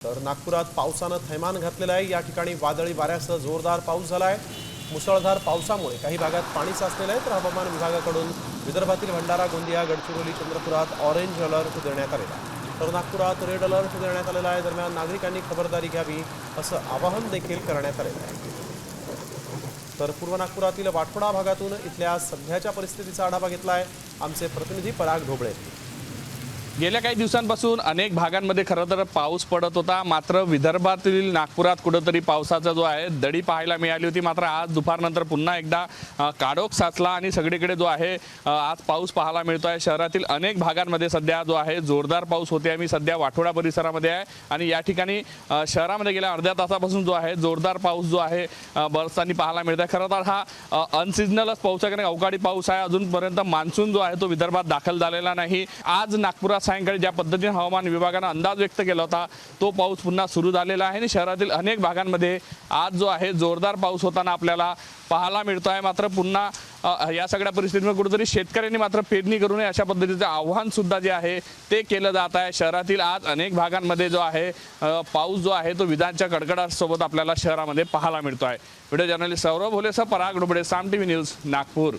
तर नागपुरात पावसानं थैमान घातलेलं आहे। या ठिकाणी वादळी वाऱ्यासह जोरदार पाऊस झाला आहे। मुसळधार पावसामुळे काही भागात पाणी साचलेलं आहे। तर हवामान विभागाकडून विदर्भातील भंडारा, गोंदिया, गडचिरोली, चंद्रपुरात ऑरेंज अलर्ट देण्यात आलेला आहे। तर नागपुरात रेड अलर्ट देण्यात आलेला आहे। दरम्यान नागरिकांनी खबरदारी घ्यावी असं आवाहन देखील करण्यात आलेलं आहे। तर पूर्व नागपुरातील वाठोडा भागातून इथल्या सध्याच्या परिस्थितीचा आढावा घेतला आहे आमचे प्रतिनिधी पराग ढोबळे। गेल्या काही दिवसांपासून अनेक भागांमध्ये खरं तर पाऊस पडत होता, मात्र विदर्भातील नागपुरात कुठेतरी पावसाचा जो आहे दडी पाहायला मिळाली होती। मात्र आज दुपारनंतर पुन्हा एकदा काळोख साचला आणि सगळीकडे जो आहे आज पाऊस पाहायला मिळतोय। शहरातील अनेक भागांमध्ये सध्या जो आहे जोरदार पाऊस होते आहे। मी सध्या वाठोडा परिसरामध्ये आहे आणि या ठिकाणी शहरामध्ये गेल्या अर्ध्या तासापासून जो आहे जोरदार पाऊस जो आहे बरसताना पाहायला मिळत आहे। खरं तर हा अनसिजनलच पाऊस आहे, कारण अवकाळी पाऊस आहे। अजूनपर्यंत मान्सून जो आहे तो विदर्भात दाखल झालेला नाही। आज नागपुरात सायंकाळी ज्या पद्धतीने हवामान विभागाने अंदाज व्यक्त केला होता तो पाऊस पुन्हा सुरू झालेला आहे आणि शहरातील अनेक भागांमध्ये आज जो आहे जोरदार पाऊस होताना आपल्याला पाहायला मिळतो आहे। मात्र पुन्हा या सगळ्या परिस्थितीमध्ये कुठेतरी शेतकऱ्यांनी मात्र पेरणी करू नये अशा पद्धतीचे आव्हान सुद्धा जे आहे ते केलं जात आहे। शहरातील आज अनेक भागांमध्ये जो आहे पाऊस जो आहे तो विजांच्या कडकडाटासोबत आपल्याला शहरामध्ये पाहायला मिळतो आहे। व्हिडिओ जर्नलिस्ट सौरभ होलेसह पराग ढोबळे, साम टीव्ही न्यूज, नागपूर।